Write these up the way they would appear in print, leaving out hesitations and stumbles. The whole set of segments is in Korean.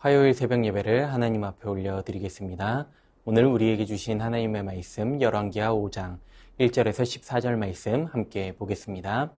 화요일 새벽 예배를 하나님 앞에 올려드리겠습니다. 오늘 우리에게 주신 하나님의 말씀 열왕기하 5장 1절에서 14절 말씀 함께 보겠습니다.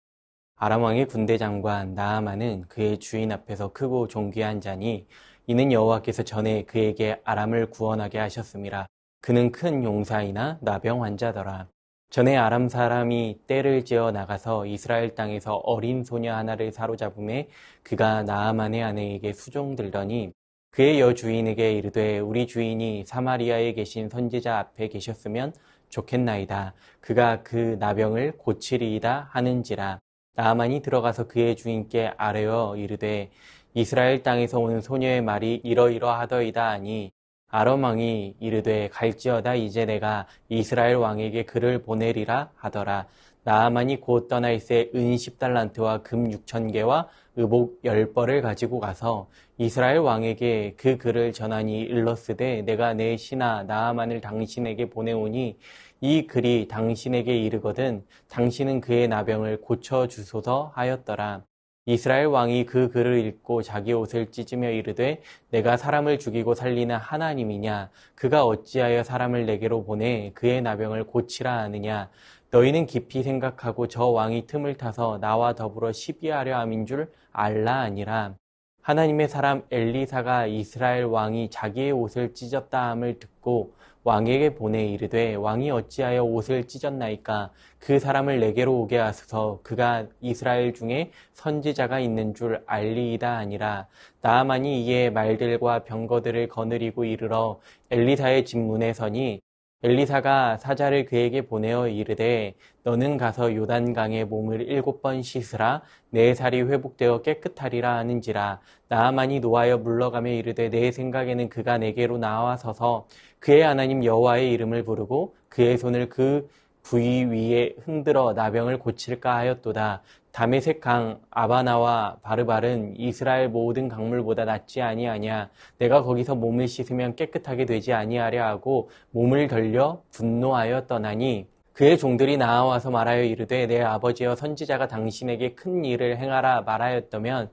아람 왕의 군대 장관 나아만은 그의 주인 앞에서 크고 존귀한 자니 이는 여호와께서 전에 그에게 아람을 구원하게 하셨음이라. 그는 큰 용사이나 나병 환자더라. 전에 아람 사람이 떼를 지어 나가서 이스라엘 땅에서 어린 소녀 하나를 사로잡음에 그가 나아만의 아내에게 수종들더니 그의 여주인에게 이르되 우리 주인이 사마리아에 계신 선지자 앞에 계셨으면 좋겠나이다. 그가 그 나병을 고치리이다 하는지라. 나아만이 들어가서 그의 주인께 아뢰어 이르되 이스라엘 땅에서 온 소녀의 말이 이러이러하더이다 하니 아람 왕이 이르되 갈지어다. 이제 내가 이스라엘 왕에게 글을 보내리라 하더라. 나아만이 곧 떠날새 은 10달란트와 금 6,000개와 의복 10벌을 가지고 가서 이스라엘 왕에게 그 글을 전하니 일렀으되 내가 내 신하 나아만을 당신에게 보내오니 이 글이 당신에게 이르거든 당신은 그의 나병을 고쳐주소서 하였더라. 이스라엘 왕이 그 글을 읽고 자기 옷을 찢으며 이르되 내가 사람을 죽이고 살리는 하나님이냐? 그가 어찌하여 사람을 내게로 보내 그의 나병을 고치라 하느냐? 너희는 깊이 생각하고 저 왕이 틈을 타서 나와 더불어 시비하려 함인 줄 알라 아니라. 하나님의 사람 엘리사가 이스라엘 왕이 자기의 옷을 찢었다 함을 듣고 왕에게 보내 이르되 왕이 어찌하여 옷을 찢었나이까? 그 사람을 내게로 오게 하소서. 그가 이스라엘 중에 선지자가 있는 줄 알리이다 아니라. 나아만이 이에 말들과 병거들을 거느리고 이르러 엘리사의 집 문에 서니 엘리사가 사자를 그에게 보내어 이르되 너는 가서 요단강에 몸을 7번 씻으라. 내 살이 회복되어 깨끗하리라 하는지라. 나아만이 노하여 물러가며 이르되 내 생각에는 그가 내게로 나와서서 그의 하나님 여호와의 이름을 부르고 그의 손을 그 부위 위에 흔들어 나병을 고칠까 하였도다. 다메섹 강 아바나와 바르발은 이스라엘 모든 강물보다 낫지 아니하냐. 내가 거기서 몸을 씻으면 깨끗하게 되지 아니하랴 하고 몸을 돌려 분노하여 떠나니 그의 종들이 나아와서 말하여 이르되 내 아버지여 선지자가 당신에게 큰 일을 행하라 말하였다면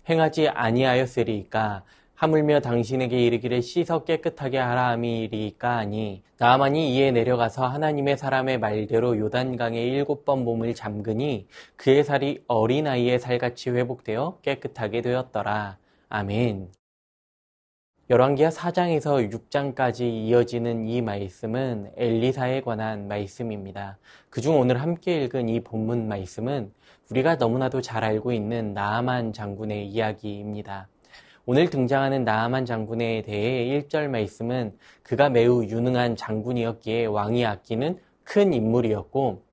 행하지 아니하였으리이까. 하물며 당신에게 이르기를 씻어 깨끗하게 하라 함이리이까 하니 나아만이 이에 내려가서 하나님의 사람의 말대로 요단강에 7번 몸을 잠그니 그의 살이 어린아이의 살같이 회복되어 깨끗하게 되었더라. 아멘. 열왕기하 4장에서 6장까지 이어지는 이 말씀은 엘리사에 관한 말씀입니다. 그중 오늘 함께 읽은 이 본문 말씀은 우리가 너무나도 잘 알고 있는 나아만 장군의 이야기입니다. 오늘 등장하는 나아만 장군에 대해 1절 말씀은 그가 매우 유능한 장군이었기에 왕이 아끼는 큰 인물이었고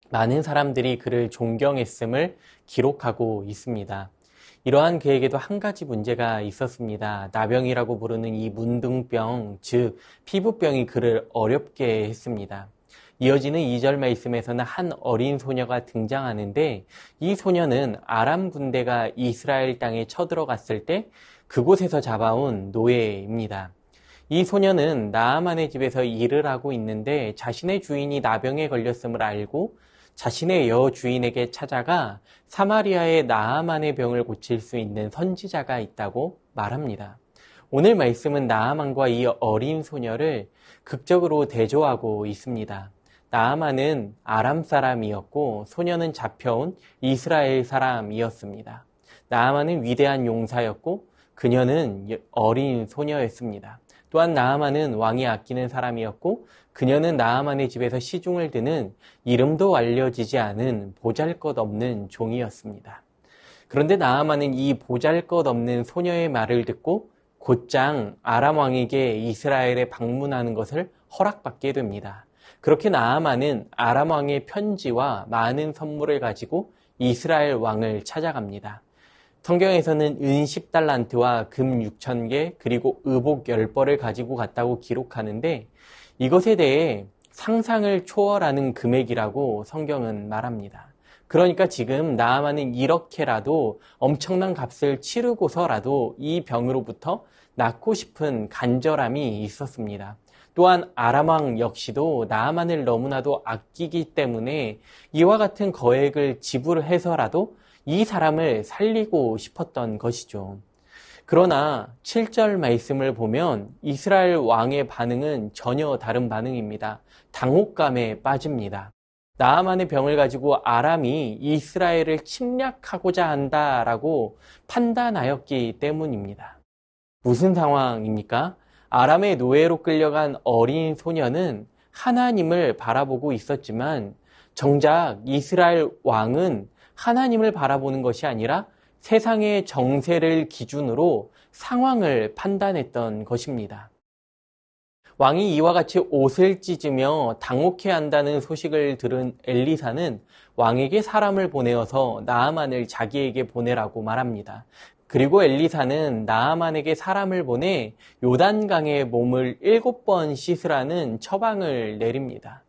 많은 사람들이 그를 존경했음을 기록하고 있습니다. 이러한 그에게도 한 가지 문제가 있었습니다. 나병이라고 부르는 이 문둥병, 즉 피부병이 그를 어렵게 했습니다. 이어지는 2절 말씀에서는 한 어린 소녀가 등장하는데 이 소녀는 아람 군대가 이스라엘 땅에 쳐들어갔을 때 그곳에서 잡아온 노예입니다. 이 소녀는 나아만의 집에서 일을 하고 있는데 자신의 주인이 나병에 걸렸음을 알고 자신의 여주인에게 찾아가 사마리아의 나아만의 병을 고칠 수 있는 선지자가 있다고 말합니다. 오늘 말씀은 나아만과 이 어린 소녀를 극적으로 대조하고 있습니다. 나아만은 아람 사람이었고 소녀는 잡혀온 이스라엘 사람이었습니다. 나아만은 위대한 용사였고 그녀는 어린 소녀였습니다. 또한 나아만은 왕이 아끼는 사람이었고 그녀는 나아만의 집에서 시중을 드는 이름도 알려지지 않은 보잘것없는 종이었습니다. 그런데 나아만은 이 보잘것없는 소녀의 말을 듣고 곧장 아람 왕에게 이스라엘에 방문하는 것을 허락받게 됩니다. 그렇게 나아만은 아람 왕의 편지와 많은 선물을 가지고 이스라엘 왕을 찾아갑니다. 성경에서는 은 10달란트와 금 6,000개 그리고 의복 10벌을 가지고 갔다고 기록하는데 이것에 대해 상상을 초월하는 금액이라고 성경은 말합니다. 그러니까 지금 나아만은 이렇게라도 엄청난 값을 치르고서라도 이 병으로부터 낫고 싶은 간절함이 있었습니다. 또한 아람 왕 역시도 나아만을 너무나도 아끼기 때문에 이와 같은 거액을 지불해서라도 이 사람을 살리고 싶었던 것이죠. 그러나 7절 말씀을 보면 이스라엘 왕의 반응은 전혀 다른 반응입니다. 당혹감에 빠집니다. 나아만의 병을 가지고 아람이 이스라엘을 침략하고자 한다라고 판단하였기 때문입니다. 무슨 상황입니까? 아람의 노예로 끌려간 어린 소년은 하나님을 바라보고 있었지만 정작 이스라엘 왕은 하나님을 바라보는 것이 아니라 세상의 정세를 기준으로 상황을 판단했던 것입니다. 왕이 이와 같이 옷을 찢으며 당혹해한다는 소식을 들은 엘리사는 왕에게 사람을 보내어서 나아만을 자기에게 보내라고 말합니다. 그리고 엘리사는 나아만에게 사람을 보내 요단강에 몸을 7번 씻으라는 처방을 내립니다.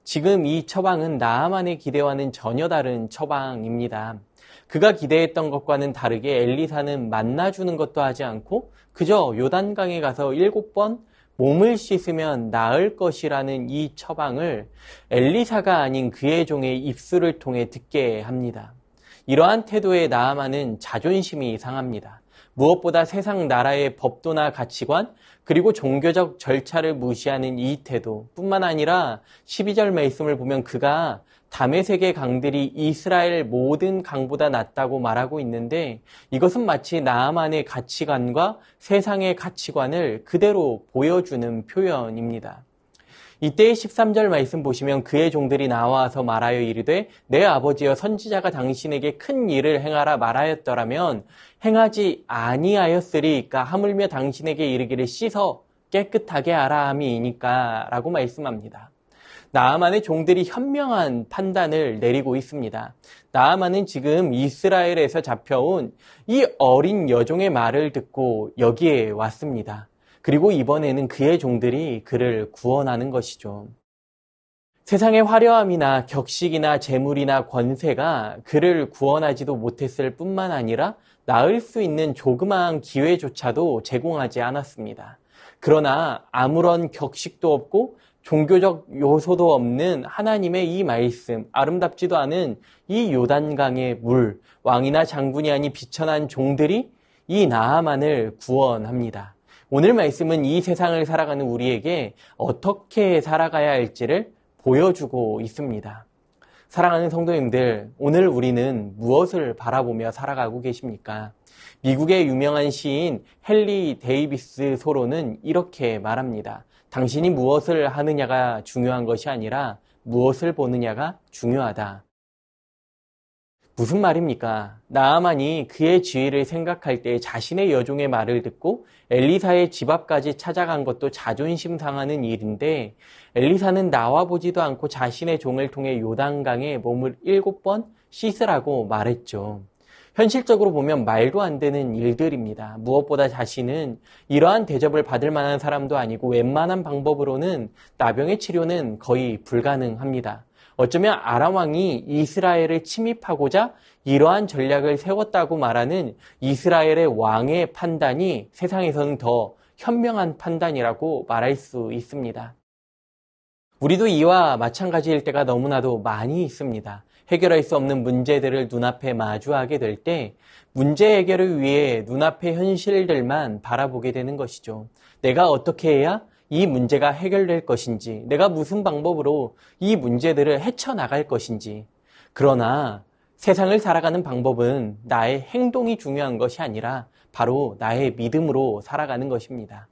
지금 이 처방은 나아만의 기대와는 전혀 다른 처방입니다. 그가 기대했던 것과는 다르게 엘리사는 만나주는 것도 하지 않고 그저 요단강에 가서 7번 몸을 씻으면 나을 것이라는 이 처방을 엘리사가 아닌 그의 종의 입술을 통해 듣게 합니다. 이러한 태도의 나아만은 자존심이 상합니다. 무엇보다 세상 나라의 법도나 가치관 그리고 종교적 절차를 무시하는 이 태도 뿐만 아니라 12절 말씀을 보면 그가 다메섹의 강들이 이스라엘 모든 강보다 낫다고 말하고 있는데 이것은 마치 나아만의 가치관과 세상의 가치관을 그대로 보여주는 표현입니다. 이때의 13절 말씀 보시면 그의 종들이 나와서 말하여 이르되 내 아버지여 선지자가 당신에게 큰 일을 행하라 말하였더라면 행하지 아니하였으리까 하물며 당신에게 이르기를 씻어 깨끗하게 하라 함이니까 라고 말씀합니다. 나아만의 종들이 현명한 판단을 내리고 있습니다. 나아만은 지금 이스라엘에서 잡혀온 이 어린 여종의 말을 듣고 여기에 왔습니다. 그리고 이번에는 그의 종들이 그를 구원하는 것이죠. 세상의 화려함이나 격식이나 재물이나 권세가 그를 구원하지도 못했을 뿐만 아니라 나을 수 있는 조그마한 기회조차도 제공하지 않았습니다. 그러나 아무런 격식도 없고 종교적 요소도 없는 하나님의 이 말씀, 아름답지도 않은 이 요단강의 물, 왕이나 장군이 아닌 비천한 종들이 이 나아만을 구원합니다. 오늘 말씀은 이 세상을 살아가는 우리에게 어떻게 살아가야 할지를 보여주고 있습니다. 사랑하는 성도님들, 오늘 우리는 무엇을 바라보며 살아가고 계십니까? 미국의 유명한 시인 헨리 데이비스 소로는 이렇게 말합니다. 당신이 무엇을 하느냐가 중요한 것이 아니라 무엇을 보느냐가 중요하다. 무슨 말입니까? 나아만이 그의 지위를 생각할 때 자신의 여종의 말을 듣고 엘리사의 집 앞까지 찾아간 것도 자존심 상하는 일인데 엘리사는 나와보지도 않고 자신의 종을 통해 요단강에 몸을 7번 씻으라고 말했죠. 현실적으로 보면 말도 안 되는 일들입니다. 무엇보다 자신은 이러한 대접을 받을 만한 사람도 아니고 웬만한 방법으로는 나병의 치료는 거의 불가능합니다. 어쩌면 아람 왕이 이스라엘을 침입하고자 이러한 전략을 세웠다고 말하는 이스라엘의 왕의 판단이 세상에서는 더 현명한 판단이라고 말할 수 있습니다. 우리도 이와 마찬가지일 때가 너무나도 많이 있습니다. 해결할 수 없는 문제들을 눈앞에 마주하게 될 때 문제 해결을 위해 눈앞의 현실들만 바라보게 되는 것이죠. 내가 어떻게 해야 이 문제가 해결될 것인지, 내가 무슨 방법으로 이 문제들을 헤쳐나갈 것인지. 그러나 세상을 살아가는 방법은 나의 행동이 중요한 것이 아니라 바로 나의 믿음으로 살아가는 것입니다.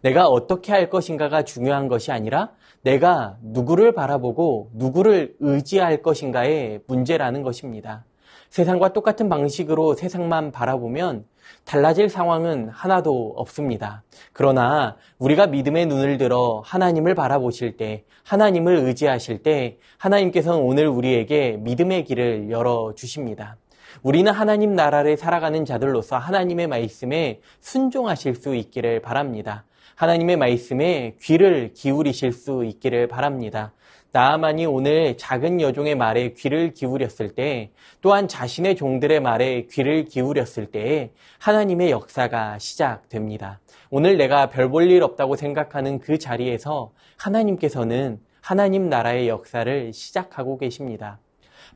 내가 어떻게 할 것인가가 중요한 것이 아니라 내가 누구를 바라보고 누구를 의지할 것인가의 문제라는 것입니다. 세상과 똑같은 방식으로 세상만 바라보면 달라질 상황은 하나도 없습니다. 그러나 우리가 믿음의 눈을 들어 하나님을 바라보실 때, 하나님을 의지하실 때 하나님께서는 오늘 우리에게 믿음의 길을 열어주십니다. 우리는 하나님 나라를 살아가는 자들로서 하나님의 말씀에 순종하실 수 있기를 바랍니다. 하나님의 말씀에 귀를 기울이실 수 있기를 바랍니다. 나아만이 오늘 작은 여종의 말에 귀를 기울였을 때, 또한 자신의 종들의 말에 귀를 기울였을 때에 하나님의 역사가 시작됩니다. 오늘 내가 별 볼 일 없다고 생각하는 그 자리에서 하나님께서는 하나님 나라의 역사를 시작하고 계십니다.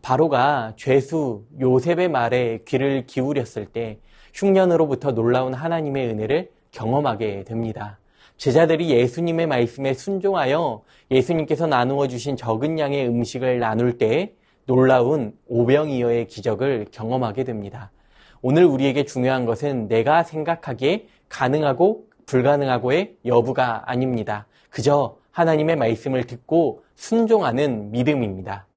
바로가 죄수 요셉의 말에 귀를 기울였을 때, 흉년으로부터 놀라운 하나님의 은혜를 경험하게 됩니다. 제자들이 예수님의 말씀에 순종하여 예수님께서 나누어 주신 적은 양의 음식을 나눌 때 놀라운 오병이어의 기적을 경험하게 됩니다. 오늘 우리에게 중요한 것은 내가 생각하기에 가능하고 불가능하고의 여부가 아닙니다. 그저 하나님의 말씀을 듣고 순종하는 믿음입니다.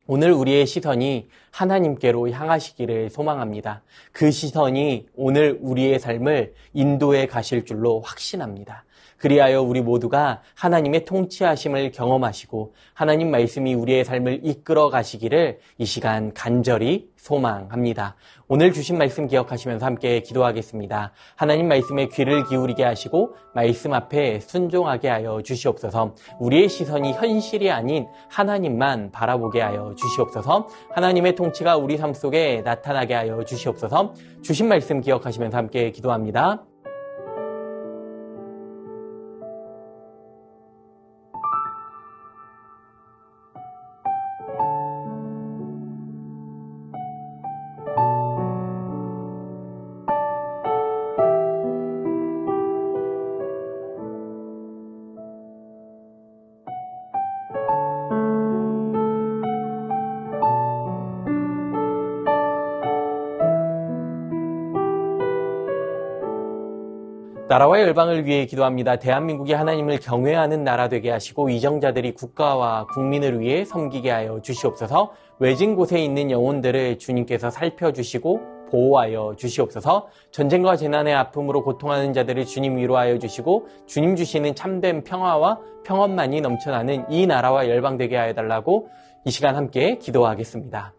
오늘 우리의 시선이 하나님께로 향하시기를 소망합니다. 그 시선이 오늘 우리의 삶을 인도해 가실 줄로 확신합니다. 그리하여 우리 모두가 하나님의 통치하심을 경험하시고 하나님 말씀이 우리의 삶을 이끌어 가시기를 이 시간 간절히 소망합니다. 오늘 주신 말씀 기억하시면서 함께 기도하겠습니다. 하나님 말씀에 귀를 기울이게 하시고 말씀 앞에 순종하게 하여 주시옵소서. 우리의 시선이 현실이 아닌 하나님만 바라보게 하여 주시옵소서. 하나님의 통치가 우리 삶 속에 나타나게 하여 주시옵소서. 주신 말씀 기억하시면서 함께 기도합니다. 나라와 열방을 위해 기도합니다. 대한민국이 하나님을 경외하는 나라 되게 하시고 이정자들이 국가와 국민을 위해 섬기게 하여 주시옵소서. 외진 곳에 있는 영혼들을 주님께서 살펴주시고 보호하여 주시옵소서. 전쟁과 재난의 아픔으로 고통하는 자들을 주님 위로하여 주시고 주님 주시는 참된 평화와 평안만이 넘쳐나는 이 나라와 열방 되게 하여 달라고 이 시간 함께 기도하겠습니다.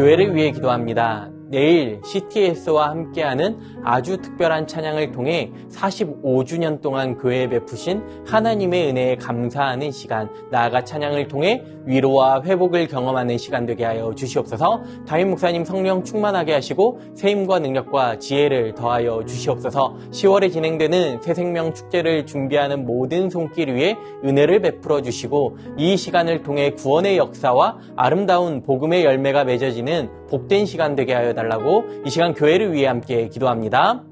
교회를 위해 기도합니다. 내일 CTS와 함께하는 아주 특별한 찬양을 통해 45주년 동안 교회에 베푸신 하나님의 은혜에 감사하는 시간, 나아가 찬양을 통해 위로와 회복을 경험하는 시간 되게 하여 주시옵소서. 담임 목사님 성령 충만하게 하시고 세임과 능력과 지혜를 더하여 주시옵소서. 10월에 진행되는 새생명 축제를 준비하는 모든 손길 위에 은혜를 베풀어 주시고 이 시간을 통해 구원의 역사와 아름다운 복음의 열매가 맺어지는 복된 시간 되게 하여 달라고 이 시간 교회를 위해 함께 기도합니다.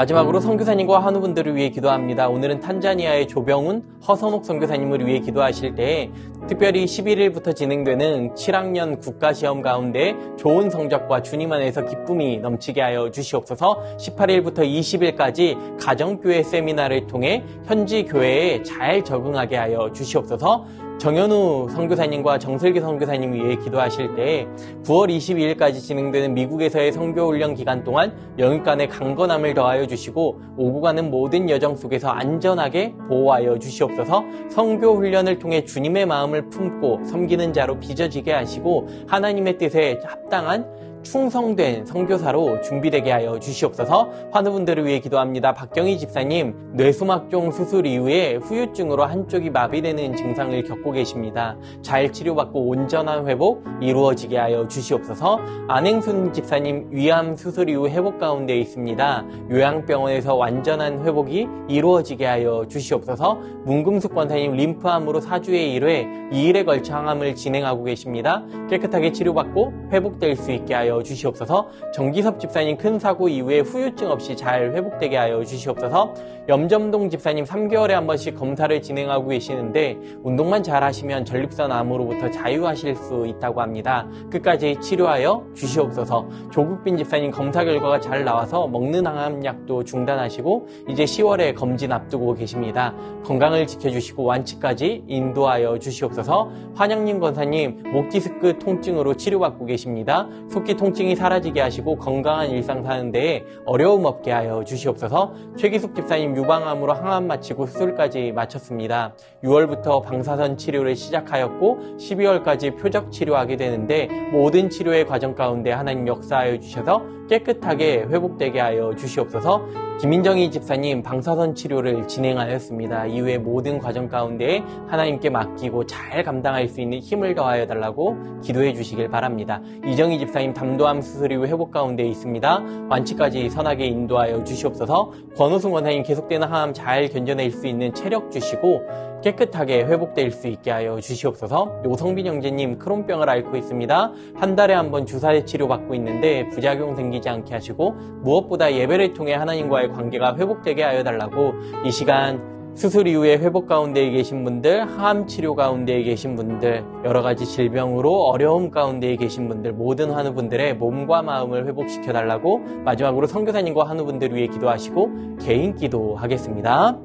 마지막으로 선교사님과 환우분들을 위해 기도합니다. 오늘은 탄자니아의 조병훈, 허선옥 선교사님을 위해 기도하실 때에 특별히 11일부터 진행되는 7학년 국가시험 가운데 좋은 성적과 주님 안에서 기쁨이 넘치게 하여 주시옵소서. 18일부터 20일까지 가정교회 세미나를 통해 현지 교회에 잘 적응하게 하여 주시옵소서. 정현우 선교사님과 정슬기 선교사님 위해 기도하실 때 9월 22일까지 진행되는 미국에서의 선교훈련 기간 동안 영육간의 강건함을 더하여 주시고 오고 가는 모든 여정 속에서 안전하게 보호하여 주시옵소서. 선교훈련을 통해 주님의 마음을 품고 섬기는 자로 빚어지게 하시고 하나님의 뜻에 합당한 충성된 선교사로 준비되게 하여 주시옵소서. 환우분들을 위해 기도합니다. 박경희 집사님 뇌수막종 수술 이후에 후유증으로 한쪽이 마비되는 증상을 겪고 계십니다. 잘 치료받고 온전한 회복 이루어지게 하여 주시옵소서. 안행순 집사님 위암 수술 이후 회복 가운데 있습니다. 요양병원에서 완전한 회복이 이루어지게 하여 주시옵소서. 문금숙 권사님 림프암으로 4주에 1회 2일에 걸쳐 항암을 진행하고 계십니다. 깨끗하게 치료받고 회복될 수 있게 하여 주시옵소서. 정기섭 집사님 큰 사고 이후에 후유증 없이 잘 회복되게 하여 주시옵소서. 염점동 집사님 3개월에 한 번씩 검사를 진행하고 계시는데 운동만 잘 하시면 전립선 암으로부터 자유하실 수 있다고 합니다. 끝까지 치료하여 주시옵소서. 조국빈 집사님 검사 결과가 잘 나와서 먹는 항암약도 중단하시고 이제 10월에 검진 앞두고 계십니다. 건강을 지켜주시고 완치까지 인도하여 주시옵소서. 환영님 권사님 목 디스크 통증으로 치료받고 계십니다. 속기 통증이 사라지게 하시고 건강한 일상 사는 데에 어려움 없게 하여 주시옵소서. 최기숙 집사님 유방암으로 항암 마치고 수술까지 마쳤습니다. 6월부터 방사선 치료를 시작하였고 12월까지 표적 치료하게 되는데 모든 치료의 과정 가운데 하나님 역사하여 주셔서 깨끗하게 회복되게 하여 주시옵소서. 김인정희 집사님 방사선 치료를 진행하였습니다. 이후에 모든 과정 가운데 하나님께 맡기고 잘 감당할 수 있는 힘을 더하여 달라고 기도해 주시길 바랍니다. 이정희 집사님 담도암 수술 이후 회복 가운데 있습니다. 완치까지 선하게 인도하여 주시옵소서. 권호승 권사님 계속되는 항암 잘 견뎌낼 수 있는 체력 주시고 깨끗하게 회복될 수 있게 하여 주시옵소서. 요성빈 형제님 크론병을 앓고 있습니다. 한 달에 한 번 주사제 치료받고 있는데 부작용 생기지 않게 하시고 무엇보다 예배를 통해 하나님과의 관계가 회복되게 하여 달라고 이 시간 수술 이후에 회복 가운데에 계신 분들, 항암 치료 가운데에 계신 분들, 여러 가지 질병으로 어려움 가운데에 계신 분들, 모든 환우분들의 몸과 마음을 회복시켜 달라고 마지막으로 선교사님과 환우분들 위해 기도하시고 개인 기도하겠습니다.